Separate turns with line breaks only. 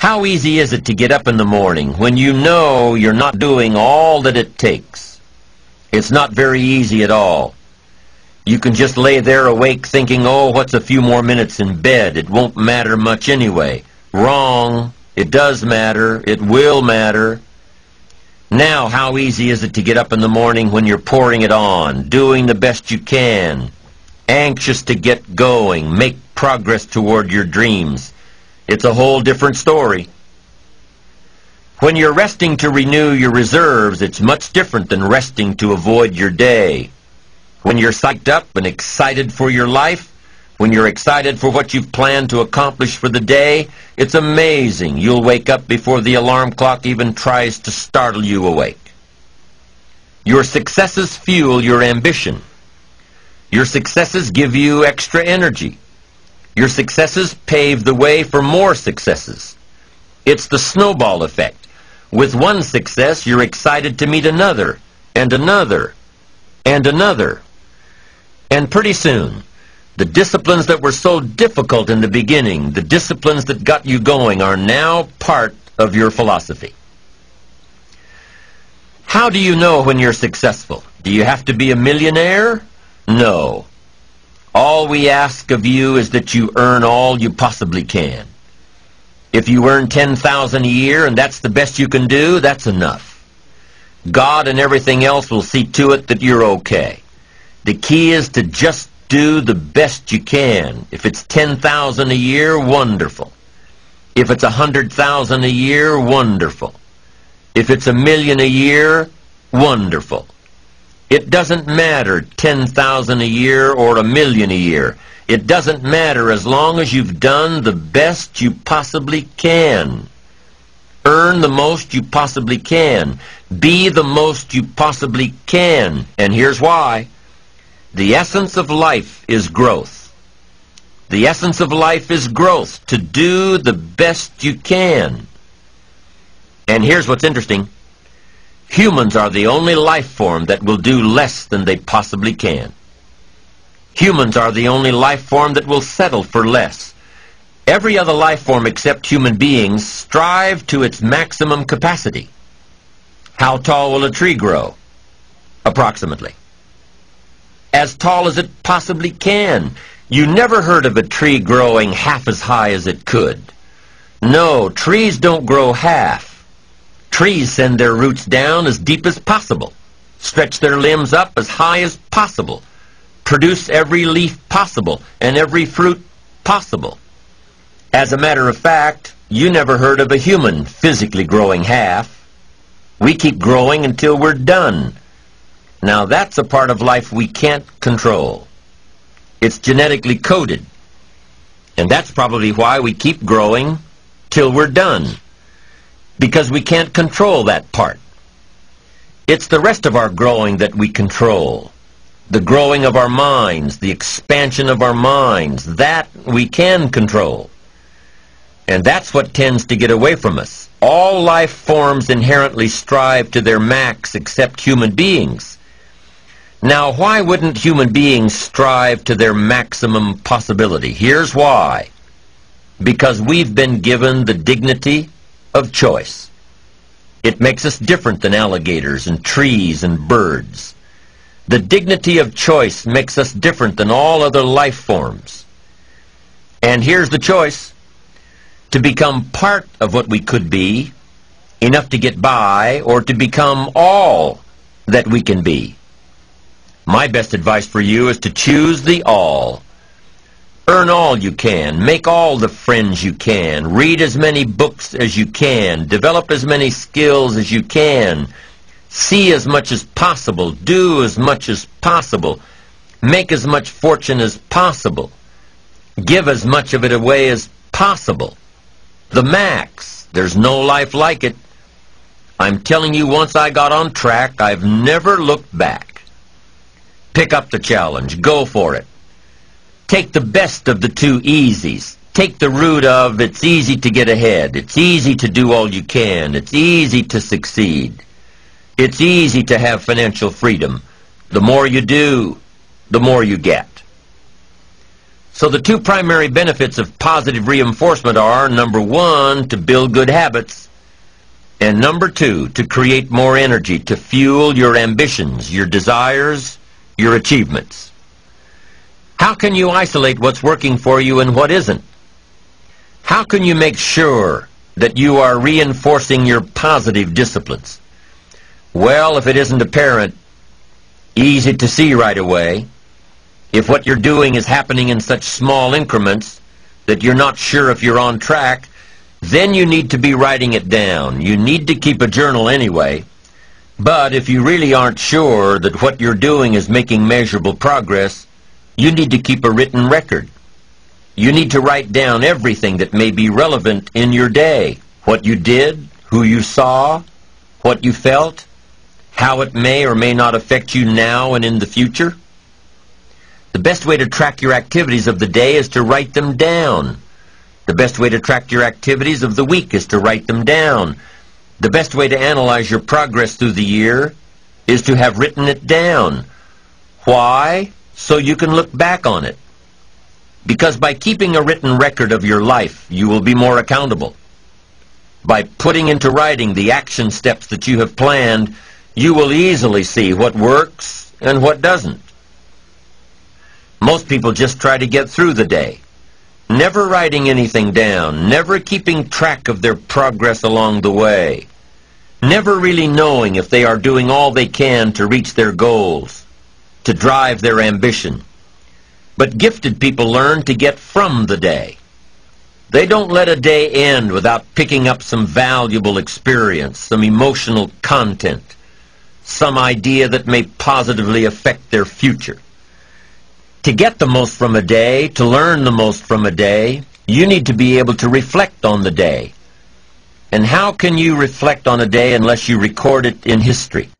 How easy is it to get up in the morning when you know you're not doing all that it takes? It's not very easy at all. You can just lay there awake thinking, oh, what's a few more minutes in bed? It won't matter much anyway. Wrong. It does matter. It will matter. Now, how easy is it to get up in the morning when you're pouring it on, doing the best you can, anxious to get going, make progress toward your dreams? It's a whole different story. When you're resting to renew your reserves, it's much different than resting to avoid your day. When you're psyched up and excited for your life, when you're excited for what you've planned to accomplish for the day, it's amazing. You'll wake up before the alarm clock even tries to startle you awake. Your successes fuel your ambition. Your successes give you extra energy. Your successes pave the way for more successes. It's the snowball effect. With one success, you're excited to meet another, and another, and another. And pretty soon, the disciplines that were so difficult in the beginning, the disciplines that got you going, are now part of your philosophy. How do you know when you're successful? Do you have to be a millionaire? No. All we ask of you is that you earn all you possibly can. If you earn $10,000 a year and that's the best you can do, that's enough. God and everything else will see to it that you're okay. The key is to just do the best you can. If it's $10,000 a year, wonderful. If it's $100,000 a year, wonderful. If it's $1 million a year, wonderful. It doesn't matter $10,000 a year or $1 million a year. It doesn't matter as long as you've done the best you possibly can. Earn the most you possibly can. Be the most you possibly can. And here's why. The essence of life is growth. The essence of life is growth, to do the best you can. And here's what's interesting. Humans are the only life form that will do less than they possibly can. Humans are the only life form that will settle for less. Every other life form except human beings strive to its maximum capacity. How tall will a tree grow? Approximately. As tall as it possibly can. You never heard of a tree growing half as high as it could. No, trees don't grow half. Trees send their roots down as deep as possible, stretch their limbs up as high as possible, produce every leaf possible and every fruit possible. As a matter of fact, you never heard of a human physically growing half. We keep growing until we're done. Now that's a part of life we can't control. It's genetically coded. And that's probably why we keep growing till we're done. Because we can't control that part. It's the rest of our growing that we control. The growing of our minds, the expansion of our minds, that we can control. And that's what tends to get away from us. All life forms inherently strive to their max except human beings. Now, why wouldn't human beings strive to their maximum possibility? Here's why. Because we've been given the dignity of choice. It makes us different than alligators and trees and birds. The dignity of choice makes us different than all other life forms. And here's the choice. To become part of what we could be, enough to get by, or to become all that we can be. My best advice for you is to choose the all. Earn all you can. Make all the friends you can. Read as many books as you can. Develop as many skills as you can. See as much as possible. Do as much as possible. Make as much fortune as possible. Give as much of it away as possible. The max. There's no life like it. I'm telling you, once I got on track, I've never looked back. Pick up the challenge. Go for it. Take the best of the two easies. Take the root of it's easy to get ahead. It's easy to do all you can. It's easy to succeed. It's easy to have financial freedom. The more you do, the more you get. So the two primary benefits of positive reinforcement are, number one, to build good habits, and number two, to create more energy, to fuel your ambitions, your desires, your achievements. How can you isolate what's working for you and what isn't? How can you make sure that you are reinforcing your positive disciplines? Well, if it isn't apparent, easy to see right away, if what you're doing is happening in such small increments that you're not sure if you're on track, then you need to be writing it down. You need to keep a journal anyway. But if you really aren't sure that what you're doing is making measurable progress, you need to keep a written record. You need to write down everything that may be relevant in your day. What you did, who you saw, what you felt, how it may or may not affect you now and in the future. The best way to track your activities of the day is to write them down. The best way to track your activities of the week is to write them down. The best way to analyze your progress through the year is to have written it down. Why? So you can look back on it. Because by keeping a written record of your life, you will be more accountable. By putting into writing the action steps that you have planned, you will easily see what works and what doesn't. Most people just try to get through the day, never writing anything down, never keeping track of their progress along the way, never really knowing if they are doing all they can to reach their goals, to drive their ambition. But gifted people learn to get from the day. They don't let a day end without picking up some valuable experience, some emotional content, some idea that may positively affect their future. To get the most from a day, to learn the most from a day, you need to be able to reflect on the day. And how can you reflect on a day unless you record it in history?